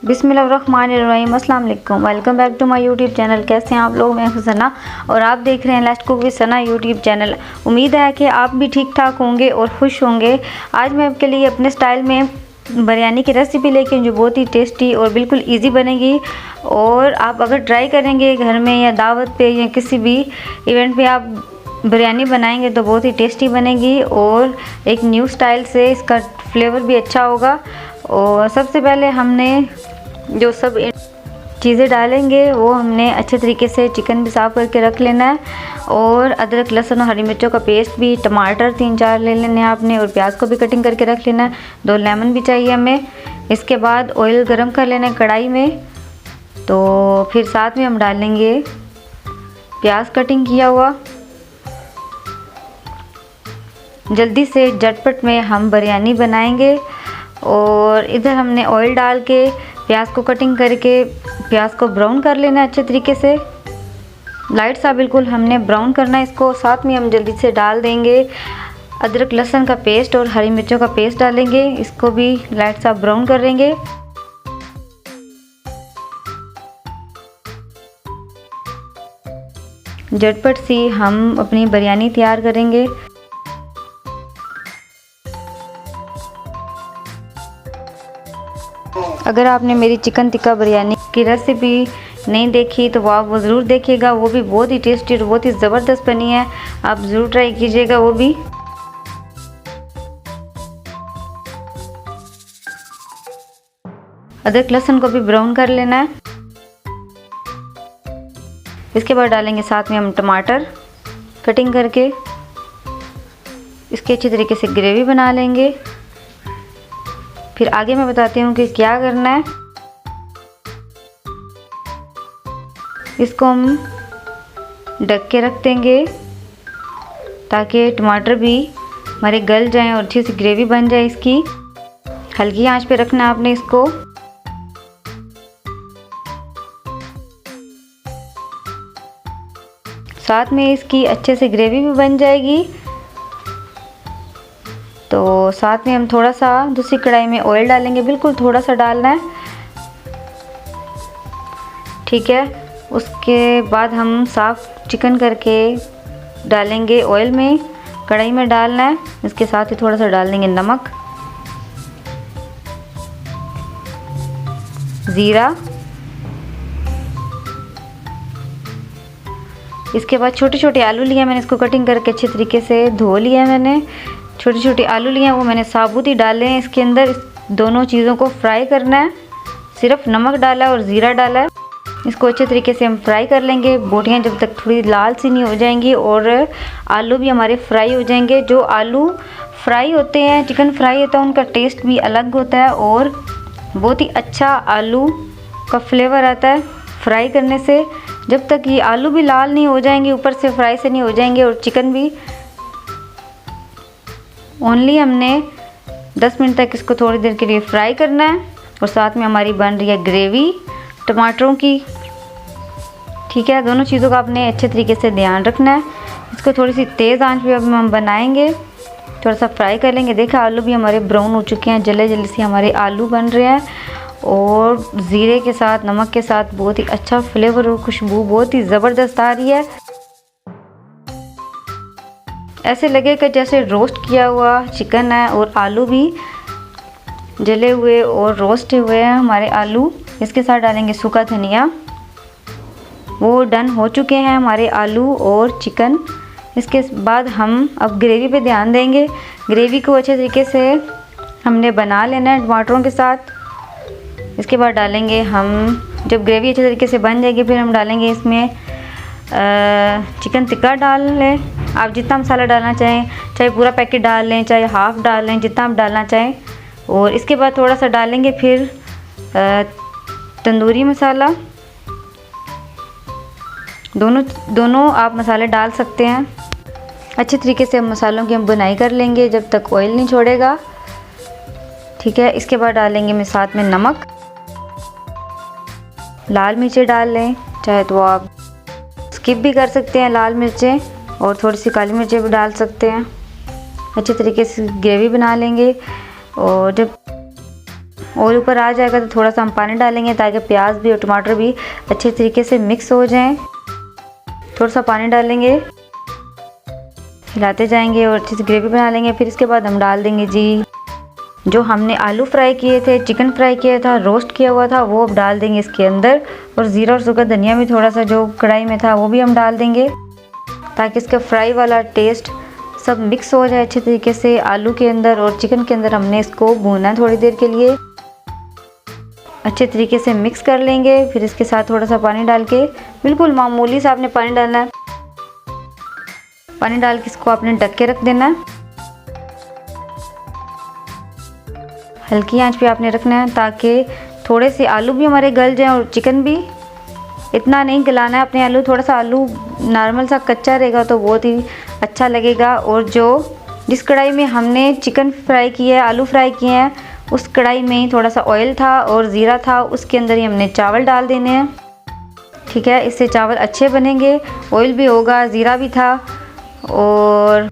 बिस्मिल्लाहिर्रहमानिर्रहीम। अस्सलाम वालेकुम। Welcome back to my YouTube channel. कैसे हैं आप लोग? मैं हूं सना और आप देख रहे हैं let's cook with Sana YouTube channel. उम्मीद है कि आप भी ठीक ठाक होंगे और खुश होंगे। आज मैं आपके लिए अपने स्टाइल में बिरयानी की रेसिपी लेके जो बहुत ही टेस्टी और बिल्कुल ईजी बनेगी, और आप अगर ट्राई करेंगे घर में या दावत पे या किसी भी इवेंट पे आप बिरयानी बनाएंगे तो बहुत ही टेस्टी बनेगी और एक न्यू स्टाइल से इसका फ्लेवर भी अच्छा होगा। और सबसे पहले हमने जो सब चीज़ें डालेंगे वो हमने अच्छे तरीके से चिकन भी साफ़ करके रख लेना है, और अदरक लहसुन और हरी मिर्चों का पेस्ट भी, टमाटर 3-4 ले लेने हैं आपने, और प्याज को भी कटिंग करके रख लेना है। 2 लेमन भी चाहिए हमें। इसके बाद ऑयल गरम कर लेना है कढ़ाई में। तो फिर साथ में हम डालेंगे प्याज कटिंग किया हुआ। जल्दी से झटपट में हम बिरयानी बनाएंगे। और इधर हमने ऑयल डाल के प्याज को कटिंग करके प्याज को ब्राउन कर लेना है अच्छे तरीके से, लाइट सा बिल्कुल हमने ब्राउन करना है इसको। साथ में हम जल्दी से डाल देंगे अदरक लहसुन का पेस्ट और हरी मिर्चों का पेस्ट डालेंगे, इसको भी लाइट सा ब्राउन करेंगे। झटपट सी हम अपनी बिरयानी तैयार करेंगे। अगर आपने मेरी चिकन टिक्का बिरयानी की रेसिपी नहीं देखी तो आप वो ज़रूर देखिएगा, वो भी बहुत ही टेस्टी और बहुत ही ज़बरदस्त बनी है। आप ज़रूर ट्राई कीजिएगा वो भी। अदरक लहसुन को भी ब्राउन कर लेना है। इसके बाद डालेंगे साथ में हम टमाटर कटिंग करके, इसके अच्छी तरीके से ग्रेवी बना लेंगे। फिर आगे मैं बताती हूँ कि क्या करना है। इसको हम ढक के रख देंगे ताकि टमाटर भी हमारे गल जाएं और अच्छी सी ग्रेवी बन जाए इसकी। हल्की आंच पे रखना है आपने इसको। साथ में इसकी अच्छे से ग्रेवी भी बन जाएगी। तो साथ में हम थोड़ा सा दूसरी कढ़ाई में ऑयल डालेंगे, बिल्कुल थोड़ा सा डालना है, ठीक है। उसके बाद हम साफ चिकन करके डालेंगे ऑयल में, कढ़ाई में डालना है। इसके साथ ही थोड़ा सा डाल देंगे नमक, ज़ीरा। इसके बाद छोटे छोटे आलू लिए मैंने, इसको कटिंग करके अच्छे तरीके से धो लिया मैंने। छोटे छोटे आलू लिए हैं, वो मैंने साबुत ही डाले हैं इसके अंदर। दोनों चीज़ों को फ्राई करना है। सिर्फ नमक डाला है और ज़ीरा डाला है। इसको अच्छे तरीके से हम फ्राई कर लेंगे, बोटियाँ जब तक थोड़ी लाल सी नहीं हो जाएंगी और आलू भी हमारे फ्राई हो जाएंगे। जो आलू फ्राई होते हैं, चिकन फ्राई होता है, उनका टेस्ट भी अलग होता है और बहुत ही अच्छा आलू का फ्लेवर आता है फ्राई करने से। जब तक ये आलू भी लाल नहीं हो जाएंगे, ऊपर से फ्राई से नहीं हो जाएंगे, और चिकन भी ओनली हमने 10 मिनट तक इसको थोड़ी देर के लिए फ्राई करना है। और साथ में हमारी बन रही है ग्रेवी टमाटरों की, ठीक है। दोनों चीज़ों का आपने अच्छे तरीके से ध्यान रखना है। इसको थोड़ी सी तेज़ आंच पे अब हम बनाएंगे, थोड़ा सा फ्राई कर लेंगे। देखिए आलू भी हमारे ब्राउन हो चुके हैं, जल्दी जल्दी से हमारे आलू बन रहे हैं। और ज़ीरे के साथ, नमक के साथ बहुत ही अच्छा फ्लेवर और खुशबू बहुत ही ज़बरदस्त आ रही है। ऐसे लगेगा जैसे रोस्ट किया हुआ चिकन है और आलू भी जले हुए और रोस्ट हुए हैं हमारे आलू। इसके साथ डालेंगे सूखा धनिया। वो डन हो चुके हैं हमारे आलू और चिकन। इसके बाद हम अब ग्रेवी पे ध्यान देंगे। ग्रेवी को अच्छे तरीके से हमने बना लेना है टमाटरों के साथ। इसके बाद डालेंगे हम, जब ग्रेवी अच्छे तरीके से बन जाएगी, फिर हम डालेंगे इसमें चिकन टिक्का डाल लें। आप जितना मसाला डालना चाहें, चाहे पूरा पैकेट डाल लें, चाहे हाफ़ डाल लें, जितना आप डालना चाहें। और इसके बाद थोड़ा सा डालेंगे फिर तंदूरी मसाला। दोनों आप मसाले डाल सकते हैं। अच्छे तरीके से हम मसालों की हम बुनाई कर लेंगे जब तक ऑयल नहीं छोड़ेगा, ठीक है। इसके बाद डालेंगे मैं साथ में नमक, लाल मिर्चें डाल लें, चाहे तो आप स्किप भी कर सकते हैं लाल मिर्चें, और थोड़ी सी काली मिर्चें भी डाल सकते हैं। अच्छे तरीके से ग्रेवी बना लेंगे। और जब ऑयल ऊपर आ जाएगा तो थोड़ा सा हम पानी डालेंगे ताकि प्याज भी और टमाटर भी अच्छे तरीके से मिक्स हो जाएं। थोड़ा सा पानी डालेंगे, हिलाते जाएंगे और अच्छी सी ग्रेवी बना लेंगे। फिर इसके बाद हम डाल देंगे जी जो हमने आलू फ्राई किए थे, चिकन फ्राई किया था, रोस्ट किया हुआ था, वो अब डाल देंगे इसके अंदर। और ज़ीरा और सूखा धनिया भी थोड़ा सा जो कढ़ाई में था वो भी हम डाल देंगे ताकि इसका फ्राई वाला टेस्ट सब मिक्स हो जाए अच्छे तरीके से आलू के अंदर और चिकन के अंदर। हमने इसको भूना है थोड़ी देर के लिए, अच्छे तरीके से मिक्स कर लेंगे। फिर इसके साथ थोड़ा सा पानी डाल के, बिल्कुल मामूली सा आपने पानी डालना है। पानी डाल के इसको आपने ढक के रख देना है, हल्की आंच पे आपने रखना है ताकि थोड़े से आलू भी हमारे गल जाएं और चिकन भी। इतना नहीं गलाना है अपने आलू, थोड़ा सा आलू नॉर्मल सा कच्चा रहेगा तो बहुत ही अच्छा लगेगा। और जिस कढ़ाई में हमने चिकन फ्राई किया है, आलू फ्राई किए हैं, उस कढ़ाई में ही थोड़ा सा ऑयल था और ज़ीरा था, उसके अंदर ही हमने चावल डाल देने हैं। ठीक है, इससे चावल अच्छे बनेंगे, ऑयल भी होगा, ज़ीरा भी था और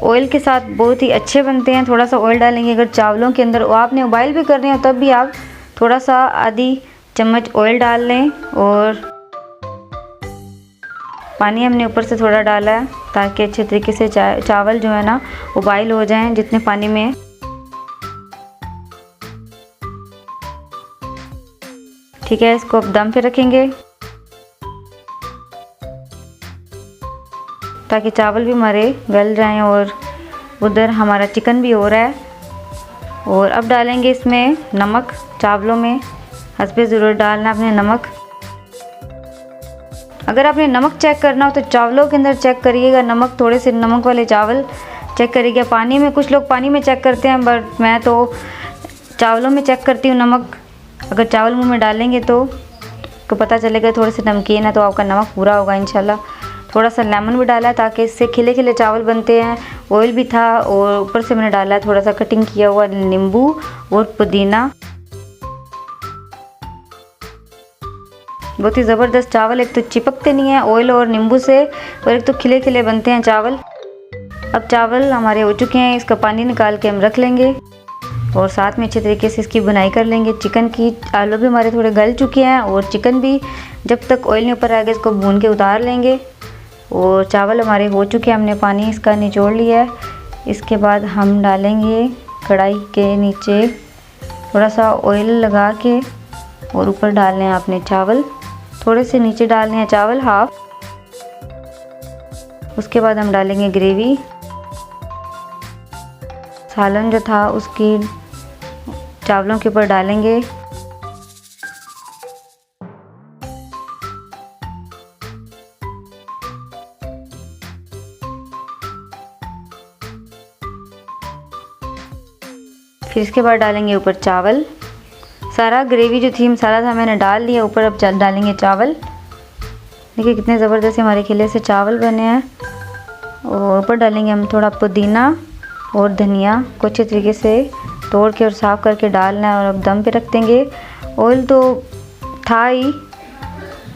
ऑयल के साथ बहुत ही अच्छे बनते हैं। थोड़ा सा ऑयल डालेंगे अगर चावलों के अंदर, आपने बॉयल भी कर रहे हो तब भी आप थोड़ा सा आधी चम्मच ऑयल डाल लें। और पानी हमने ऊपर से थोड़ा डाला है ताकि अच्छे तरीके से चावल जो है ना वो बॉयल हो जाएं जितने पानी में। ठीक है, इसको अब दम पे रखेंगे ताकि चावल भी हमारे गल जाएं और उधर हमारा चिकन भी हो रहा है। और अब डालेंगे इसमें नमक, चावलों में हस्बे ज़रूर डालना अपने नमक। अगर आपने नमक चेक करना हो तो चावलों के अंदर चेक करिएगा नमक, थोड़े से नमक वाले चावल चेक करिएगा। पानी में कुछ लोग पानी में चेक करते हैं, बट मैं तो चावलों में चेक करती हूँ नमक। अगर चावल मुँह में डालेंगे तो पता चलेगा थोड़े से नमकीन है तो आपका नमक पूरा होगा इंशाल्लाह। थोड़ा सा लेमन भी डाला है ताकि इससे खिले खिले चावल बनते हैं। ऑयल भी था और ऊपर से मैंने डाला है थोड़ा सा कटिंग किया हुआ नींबू और पुदीना। बहुत ही ज़बरदस्त चावल, एक तो चिपकते नहीं है ऑयल और नींबू से, और एक तो खिले खिले बनते हैं चावल। अब चावल हमारे हो चुके हैं, इसका पानी निकाल के हम रख लेंगे और साथ में अच्छे तरीके से इसकी बुनाई कर लेंगे चिकन की। आलू भी हमारे थोड़े गल चुके हैं और चिकन भी जब तक ऑयल नहीं ऊपर आएगा इसको भून के उतार लेंगे। और चावल हमारे हो चुके हैं, हमने पानी इसका निचोड़ लिया है। इसके बाद हम डालेंगे कढ़ाई के नीचे थोड़ा सा ऑयल लगा के और ऊपर डालने हैं आपने चावल, थोड़े से नीचे डालने हैं चावल हाफ। उसके बाद हम डालेंगे ग्रेवी, सालन जो था उसकी चावलों के ऊपर डालेंगे। फिर इसके बाद डालेंगे ऊपर चावल। सारा ग्रेवी जो थी मसाला था मैंने डाल लिया ऊपर। अब डालेंगे चावल। देखिए कितने ज़बरदस्त हमारे खिले से चावल बने हैं। और ऊपर डालेंगे हम थोड़ा पुदीना और धनिया को अच्छे तरीके से तोड़ के और साफ़ करके डालना है और अब दम पे रख देंगे। ऑयल तो था ही,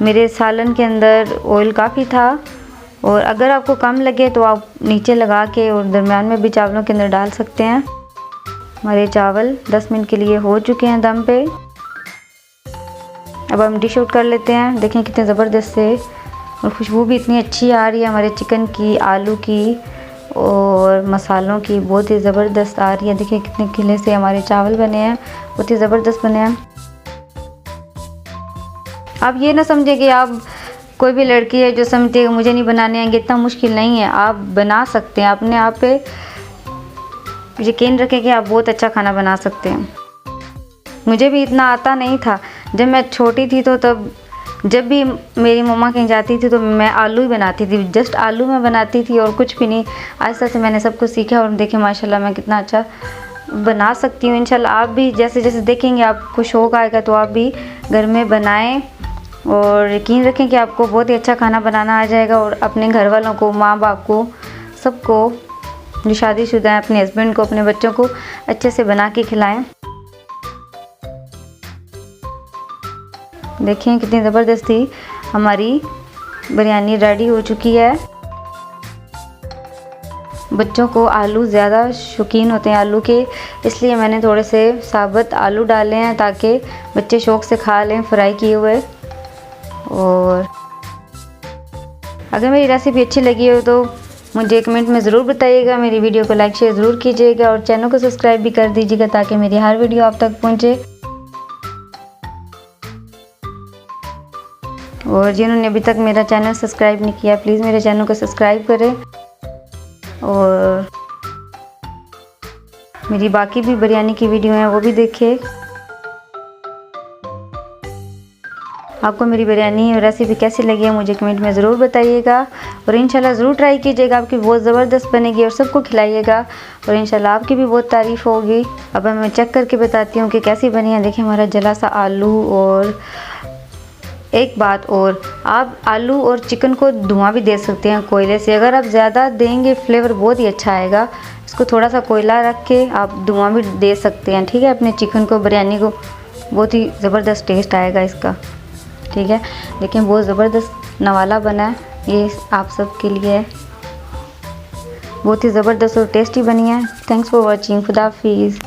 मेरे सालन के अंदर ऑयल काफ़ी था। और अगर आपको कम लगे तो आप नीचे लगा के और दरमियान में भी चावलों के अंदर डाल सकते हैं। हमारे चावल 10 मिनट के लिए हो चुके हैं दम पे। अब हम डिश आउट कर लेते हैं। देखें कितने ज़बरदस्त से, और खुशबू भी इतनी अच्छी आ रही है हमारे चिकन की, आलू की और मसालों की, बहुत ही ज़बरदस्त आ रही है। देखिए कितने खिले से हमारे चावल बने हैं, बहुत ही ज़बरदस्त बने हैं। आप ये ना समझे कि आप कोई भी लड़की है जो समझती है मुझे नहीं बनाने आएंगे, इतना मुश्किल नहीं है, आप बना सकते हैं। अपने आप पे यकीन रखें कि आप बहुत अच्छा खाना बना सकते हैं। मुझे भी इतना आता नहीं था। जब मैं छोटी थी तो तब जब भी मेरी मम्मा कहीं जाती थी तो मैं आलू ही बनाती थी, जस्ट आलू में बनाती थी और कुछ भी नहीं। आहिस्ता से मैंने सब कुछ सीखा और देखें माशाल्लाह मैं कितना अच्छा बना सकती हूँ। इंशाल्लाह आप भी जैसे जैसे देखेंगे आपको शौक़ आएगा तो आप भी घर में बनाएं और यकीन रखें कि आपको बहुत ही अच्छा खाना बनाना आ जाएगा। और अपने घर वालों को, माँ बाप को, सबको, जो शादीशुदा हैं, अपने हस्बैंड को, अपने बच्चों को अच्छे से बना के खिलाएं। देखें कितनी ज़बरदस्ती हमारी बिरयानी रेडी हो चुकी है। बच्चों को आलू ज़्यादा शौकीन होते हैं आलू के, इसलिए मैंने थोड़े से साबुत आलू डाले हैं ताकि बच्चे शौक़ से खा लें फ्राई किए हुए। और अगर मेरी रेसिपी अच्छी लगी हो तो मुझे कमेंट में ज़रूर बताइएगा। मेरी वीडियो को लाइक शेयर ज़रूर कीजिएगा और चैनल को सब्सक्राइब भी कर दीजिएगा ताकि मेरी हर वीडियो आप तक पहुंचे। और जिन्होंने अभी तक मेरा चैनल सब्सक्राइब नहीं किया प्लीज़ मेरे चैनल को सब्सक्राइब करें और मेरी बाकी भी बिरयानी की वीडियो हैं वो भी देखें। आपको मेरी बिरयानी रेसिपी कैसी लगी है मुझे कमेंट में ज़रूर बताइएगा और इंशाल्लाह ज़रूर ट्राई कीजिएगा। आपकी बहुत ज़बरदस्त बनेगी और सबको खिलाइएगा और इंशाल्लाह आपकी भी बहुत तारीफ़ होगी। अब मैं चेक करके बताती हूँ कि कैसी बनी है। देखिए हमारा जला सा आलू। और एक बात और, आप आलू और चिकन को धुआं भी दे सकते हैं कोयले से। अगर आप ज़्यादा देंगे फ्लेवर बहुत ही अच्छा आएगा। इसको थोड़ा सा कोयला रख के आप धुआं भी दे सकते हैं, ठीक है, अपने चिकन को, बिरयानी को। बहुत ही ज़बरदस्त टेस्ट आएगा इसका, ठीक है। देखिए बहुत ज़बरदस्त नवाला बना है, ये आप सब के लिए है। बहुत ही ज़बरदस्त और टेस्टी बनी है। Thanks for watching. खुदा हाफिज़।